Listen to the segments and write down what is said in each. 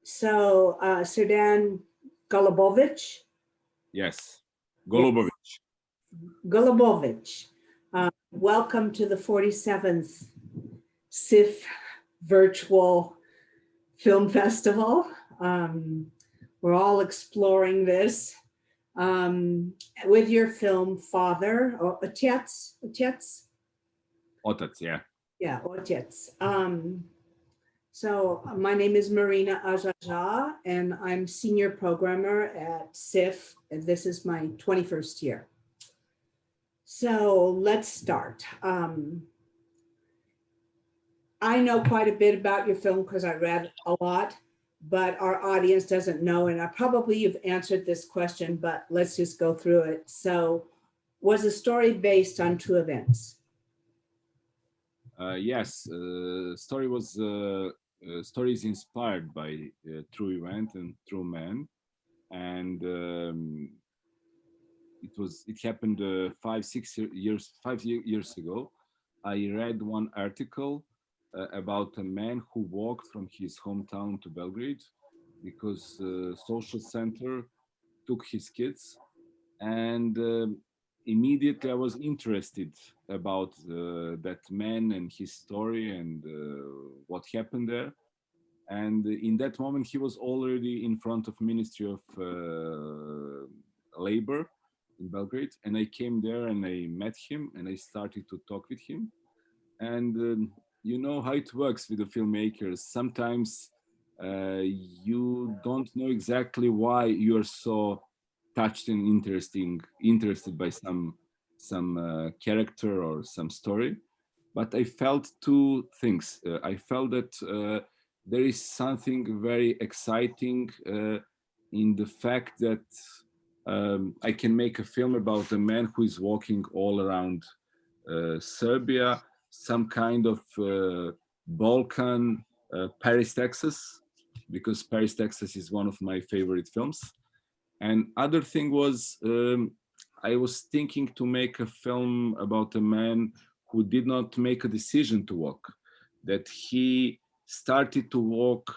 So, Srdan Golubović, Yes, yeah, Golubović. Golubović, welcome to the 47th SIFF Virtual Film Festival. We're all exploring this with your film Father, or Otec. Otac, yeah. Yeah, Otec. So my name is Maryna Ajaja, and I'm senior programmer at SIFF, and this is my 21st year. So let's start. I know quite a bit about your film because I read a lot, but our audience doesn't know, and probably you've answered this question, but let's just go through it. So was the story based on true events? Yes, story is inspired by true event and true man, and it happened 5 years ago. I read one article about a man who walked from his hometown to Belgrade because social center took his kids, and immediately I was interested about that man and his story and what happened there. And in that moment, he was already in front of Ministry of Labor in Belgrade, and I came there and I met him and I started to talk with him. And you know how it works with the filmmakers. Sometimes you don't know exactly why you are so touched and interested by some character or some story. But I felt two things. I felt that there is something very exciting in the fact that I can make a film about a man who is walking all around Serbia, some kind of Balkan, Paris, Texas, because Paris, Texas is one of my favorite films. And other thing was, I was thinking to make a film about a man who did not make a decision to walk, that he started to walk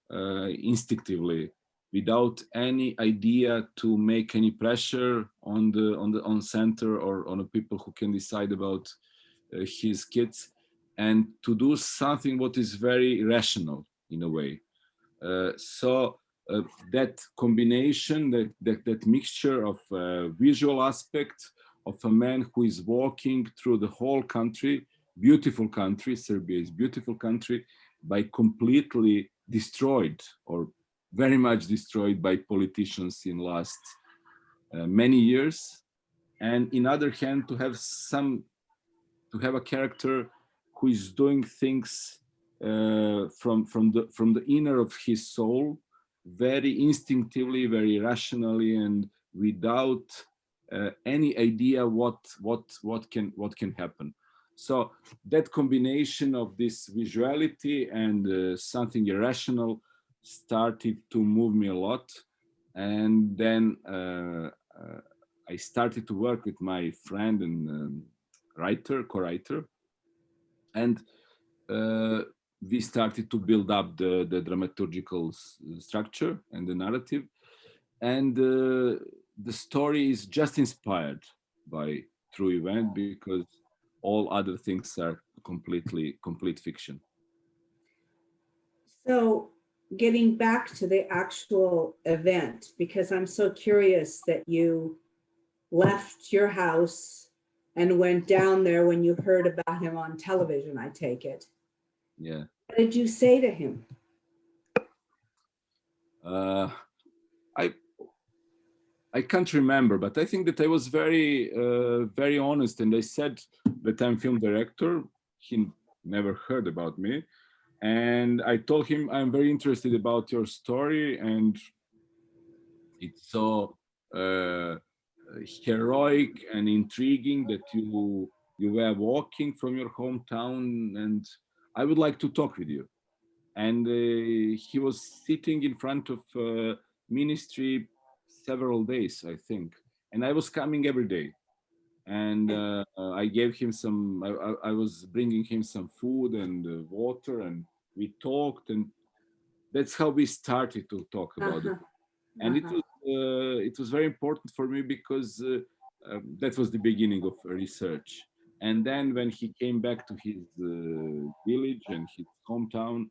instinctively without any idea to make any pressure on center or on the people who can decide about his kids, and to do something what is very rational in a way. So that combination, that mixture of visual aspect of a man who is walking through the whole country, beautiful country, Serbia is beautiful country, by completely destroyed or very much destroyed by politicians in last many years. And in other hand, to have a character who is doing things from the inner of his soul, very instinctively, very rationally, and without any idea what can happen. So that combination of this visuality and something irrational started to move me a lot. And then I started to work with my friend and co-writer, and we started to build up the dramaturgical structure and the narrative. And the story is just inspired by true event because all other things are complete fiction. So getting back to the actual event, because I'm so curious that you left your house and went down there when you heard about him on television, I take it. Yeah. What did you say to him? I can't remember, but I think that I was very honest, and I said that I'm film director. He never heard about me, and I told him I'm very interested about your story, and it's so heroic and intriguing that you were walking from your hometown, and I would like to talk with you. And he was sitting in front of ministry several days, I think, and I was coming every day, and I gave him some. I was bringing him some food and water, and we talked, and that's how we started to talk about it. And it was very important for me because that was the beginning of research. And then when he came back to his village and his hometown,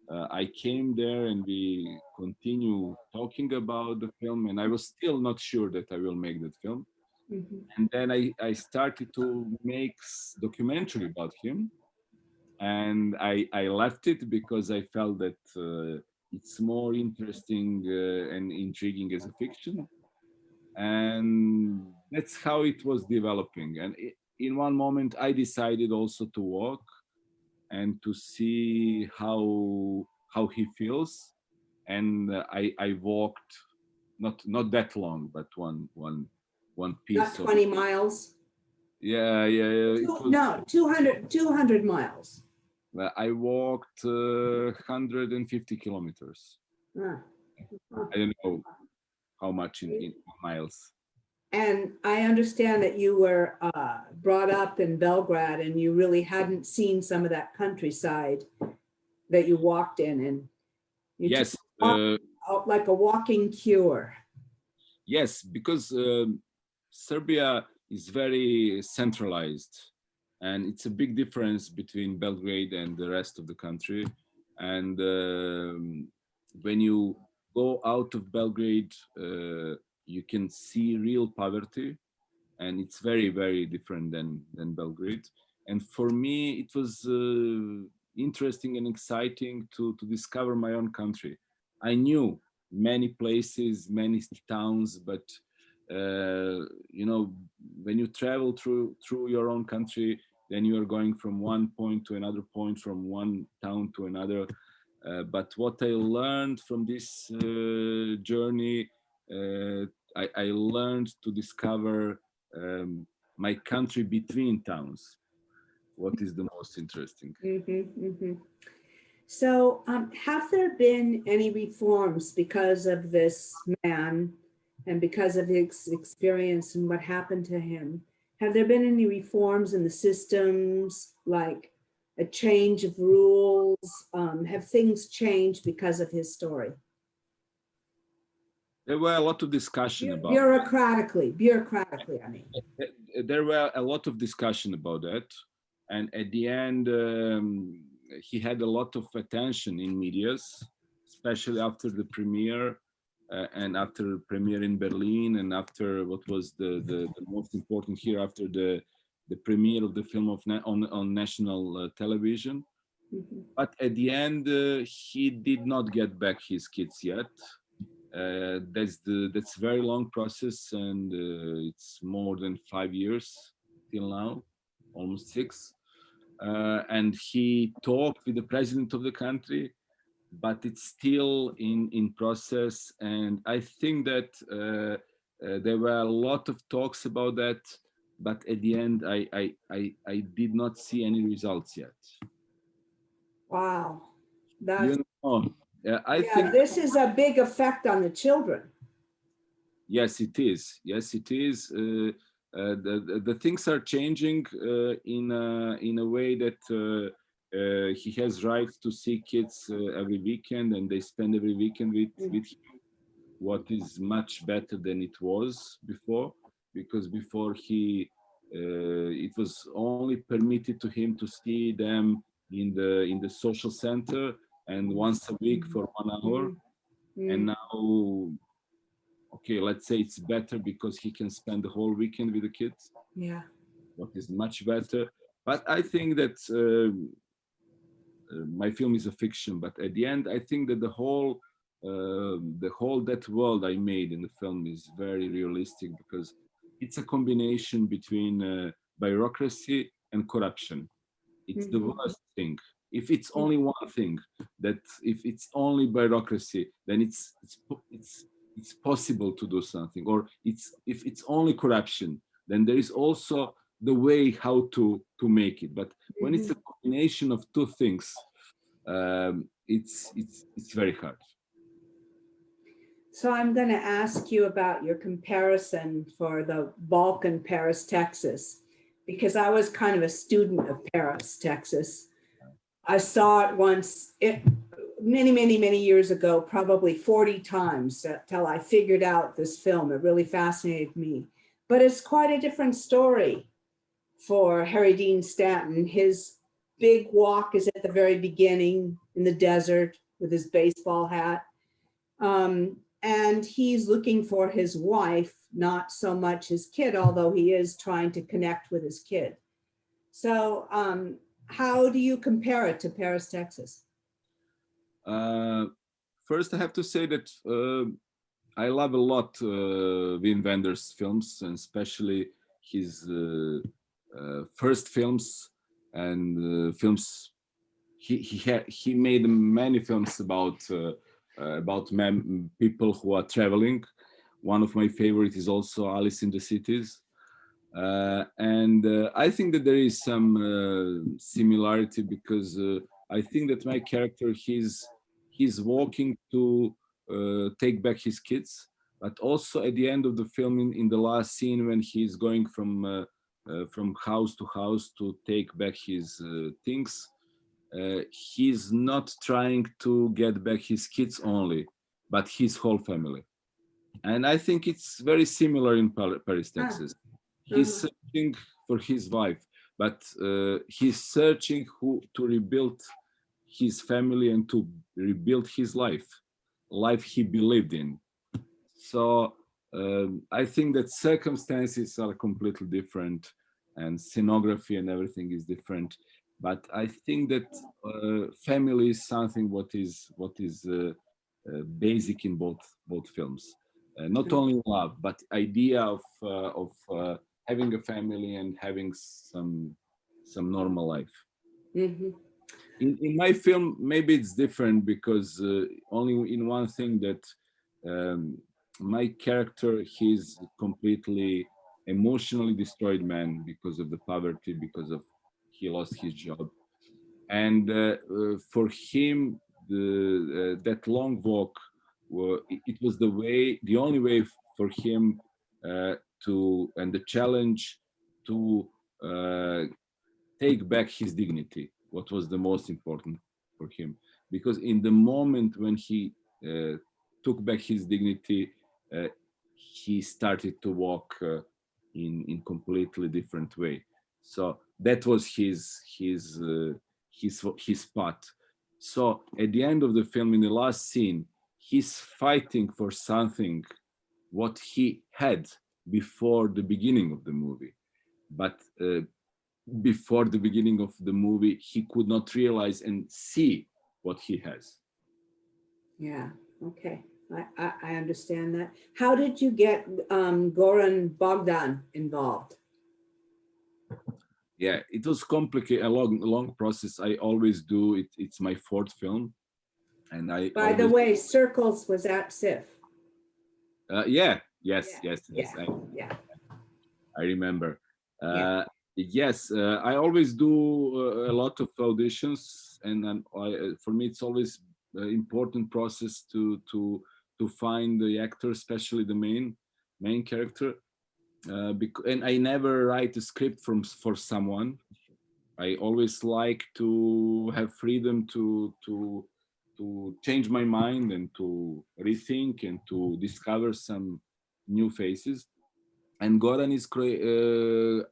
I came there and we continue talking about the film. And I was still not sure that I will make that film. And then I started to make documentary about him. And I left it because I felt that it's more interesting and intriguing as a fiction. And that's how it was developing. And in one moment, I decided also to walk and to see how he feels. And I walked not that long, but one piece. Not 20 miles. Yeah. It was, no, 200 miles. I walked 150 kilometers. I don't know how much in miles. And I understand that you were brought up in Belgrade and you really hadn't seen some of that countryside that you walked in. And you yes, like a walking cure. Yes, because Serbia is very centralized. And it's a big difference between Belgrade and the rest of the country. And when you go out of Belgrade, you can see real poverty. And it's very, very different than Belgrade. And for me, it was interesting and exciting to discover my own country. I knew many places, many towns, but you know, when you travel through your own country, then you are going from one point to another point, from one town to another. But what I learned from this journey, I learned to discover my country between towns. What is the most interesting? So have there been any reforms because of this man and because of his experience and what happened to him? Have there been any reforms in the systems, like a change of rules? Have things changed because of his story? There were a lot of discussion about bureaucratically, I mean. There were a lot of discussion about that. And at the end, he had a lot of attention in medias, especially after the premiere and after premiere in Berlin, and after what was the most important here, after the premiere of the film on national television. But at the end, he did not get back his kids yet. That's a very long process, and it's more than 5 years till now, almost 6. And he talked with the president of the country, but it's still in process. And I think that there were a lot of talks about that, but at the end, I did not see any results yet. Wow, that's, I think this is a big effect on the children. Yes, it is. Yes, it is. The things are changing in a way that he has right to see kids every weekend, and they spend every weekend with him, what is much better than it was before, because before it was only permitted to him to see them in the social center and once a week for 1 hour. And now, okay, let's say it's better because he can spend the whole weekend with the kids. Yeah. What is much better. But I think that my film is a fiction, but at the end, I think that the whole that world I made in the film is very realistic, because it's a combination between bureaucracy and corruption. It's the worst thing. If it's only one thing, that if it's only bureaucracy, then it's possible to do something. Or if it's only corruption, then there is also the way how to make it. But when it's a combination of two things, it's very hard. So I'm going to ask you about your comparison for the Balkan, Paris, Texas, because I was kind of a student of Paris, Texas. I saw it once. many, many, many years ago, probably 40 times till I figured out this film. It really fascinated me. But it's quite a different story for Harry Dean Stanton. His big walk is at the very beginning in the desert with his baseball hat. And he's looking for his wife, not so much his kid, although he is trying to connect with his kid. So how do you compare it to Paris, Texas? First, I have to say that I love a lot Wim Wenders' films, and especially his first films and films. He made many films about people who are traveling. One of my favorites is also Alice in the Cities. And I think that there is some similarity because I think that my character, he's walking to take back his kids, but also at the end of the film, in the last scene when he's going from house to house to take back his things, he's not trying to get back his kids only, but his whole family. And I think it's very similar in Paris, Texas. He's searching for his wife, but he's searching to rebuild his family and to rebuild his life he believed in. So I think that circumstances are completely different, and scenography and everything is different. But I think that family is something what is basic in both films. Not only love, but idea of having a family and having some normal life. Mm-hmm. In my film, maybe it's different because only in one thing that my character, he's completely emotionally destroyed man because of the poverty, because of he lost his job, and for him that long walk, it was the only way for him and the challenge to take back his dignity, what was the most important for him. Because in the moment when he took back his dignity, he started to walk in completely different way. So that was his path. So at the end of the film, in the last scene, he's fighting for something what he had before the beginning of the movie. But before the beginning of the movie, he could not realize and see what he has. Yeah, okay. I understand that. How did you get Goran Bogdan involved? Yeah, it was complicated, a long process. I always do it. It's my fourth film, and I By the way, Circles was at SIFF. Yes. Yeah. I remember. Yeah. Yes, I always do a lot of auditions, and for me, it's always an important process to find the actor, especially the main character. And I never write a script for someone. I always like to have freedom to change my mind and to rethink and to discover some new faces. And Goran is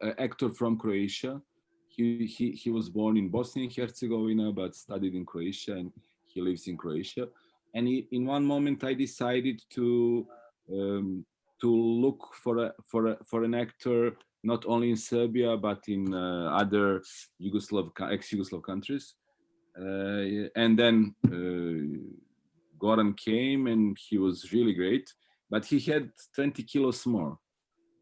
an actor from Croatia. He was born in Bosnia and Herzegovina, but studied in Croatia, and he lives in Croatia. And in one moment, I decided to look for an actor not only in Serbia but in other ex-Yugoslav countries. And then Goran came, and he was really great, but he had 20 kilos more.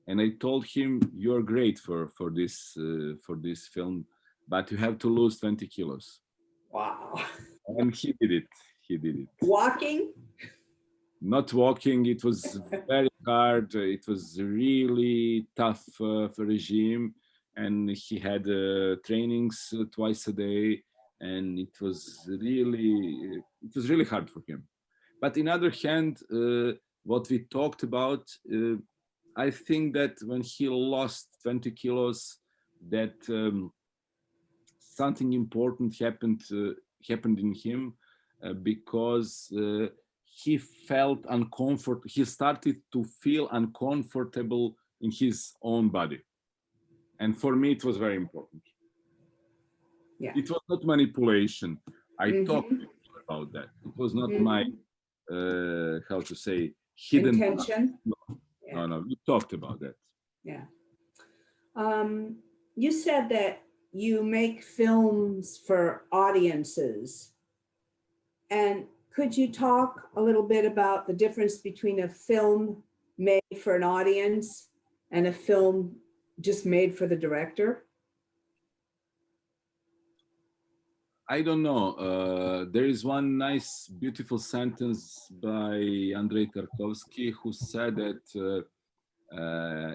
And I told him, "You're great for this film, but you have to lose 20 kilos." Wow. And he did it. He did it. Walking? Not walking. It was very hard. It was really tough regime, and he had trainings twice a day, and it was really hard for him. But in other hand, what we talked about. I think that when he lost 20 kilos, that something important happened in him, because he felt uncomfortable. He started to feel uncomfortable in his own body. And for me, it was very important. Yeah. It was not manipulation. I talked Mhm. about that. It was not my, how to say, hidden Intention. No, no, we talked about that. Yeah. You said that you make films for audiences. And could you talk a little bit about the difference between a film made for an audience and a film just made for the director? I don't know. There is one nice, beautiful sentence by Andrei Tarkovsky who said that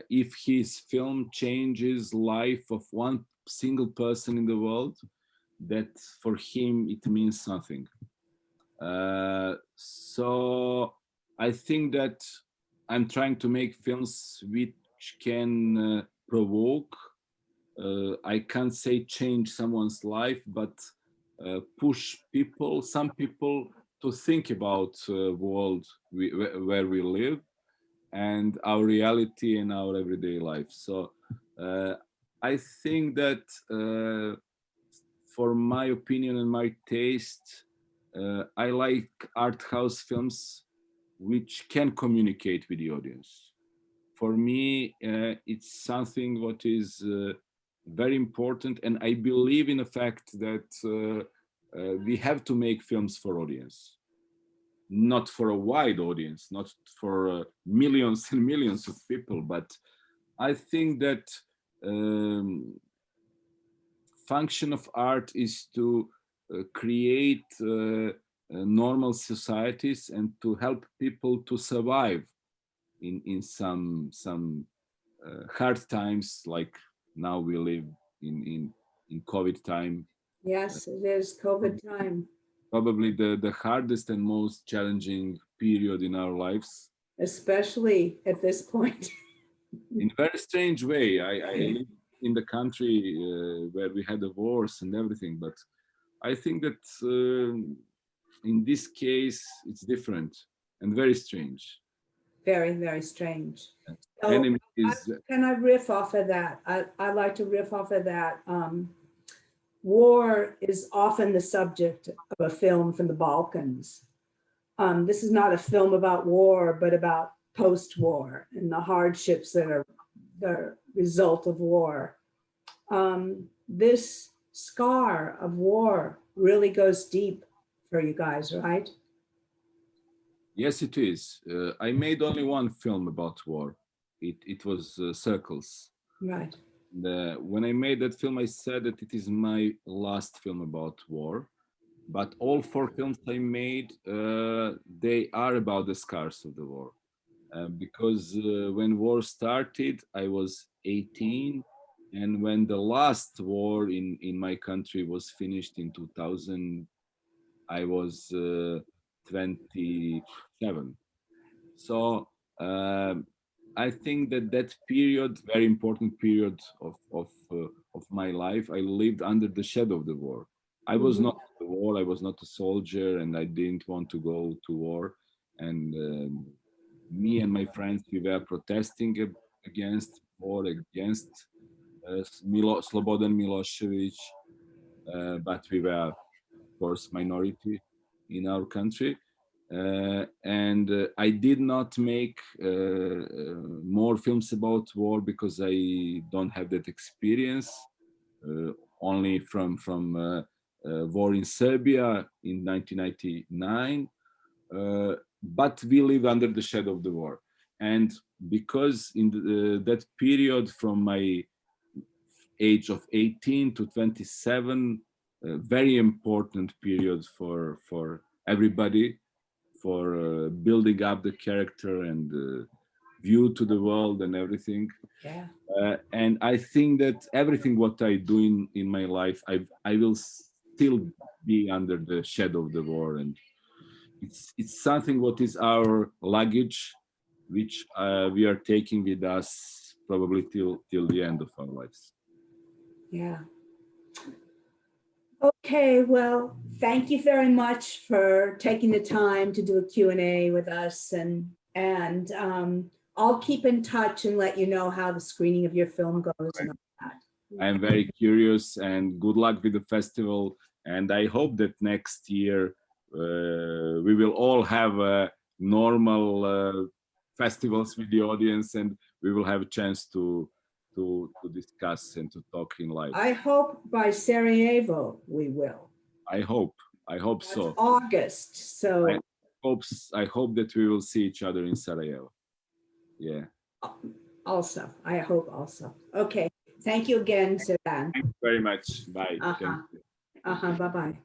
if his film changes life of one single person in the world, that for him it means something. So I think that I'm trying to make films which can provoke. I can't say change someone's life, but push people, some people, to think about world where we live and our reality and our everyday life. So I think that for my opinion and my taste, I like art house films which can communicate with the audience. For me, it's something what is very important, and I believe in the fact that we have to make films for audience, not for a wide audience, not for millions and millions of people, but I think that function of art is to create normal societies and to help people to survive in some hard times, like now we live in COVID time. Yes, it is COVID time, Probably the hardest and most challenging period in our lives. especially at this point. In a very strange way, I live in the country where we had the wars and everything, but I think that in this case it's different and very strange. Very, very strange. So Enemy is can I riff off of that? I like to riff off of that. War is often the subject of a film from the Balkans. This is not a film about war, but about post-war and the hardships that are the result of war. This scar of war really goes deep for you guys, right? Yes, it is. I made only one film about war. It was Circles. Right. When I made that film, I said that it is my last film about war. But all four films I made, they are about the scars of the war. Because when war started, I was 18. And when the last war in my country was finished in 2000, I was 27. So I think that that period, very important period of my life, I lived under the shadow of the war. I was not in the war. I was not a soldier, and I didn't want to go to war. And me and my friends, we were protesting against war, against Slobodan Milosevic, but we were, of course, minority in our country. And I did not make more films about war because I don't have that experience. Only from war in Serbia in 1999, but we lived under the shadow of the war. And because in that period from my age of 18 to 27, very important period for everybody, for building up the character and view to the world and everything. Yeah. And I think that everything what I do in my life, I will still be under the shadow of the war, and it's something what is our luggage, which we are taking with us probably till the end of our lives. Yeah. Okay, well, thank you very much for taking the time to do a Q&A with us, and I'll keep in touch and let you know how the screening of your film goes and all that. I am very curious, and good luck with the festival. And I hope that next year we will all have normal festivals with the audience, and we will have a chance to discuss and to talk in live. I hope by Sarajevo we will. I hope That's so. August, so I hope that we will see each other in Sarajevo. Yeah. also, I hope also. Okay, thank you again, Srdan. Thank you very much. Bye. Uh-huh. Thank you. Bye-bye.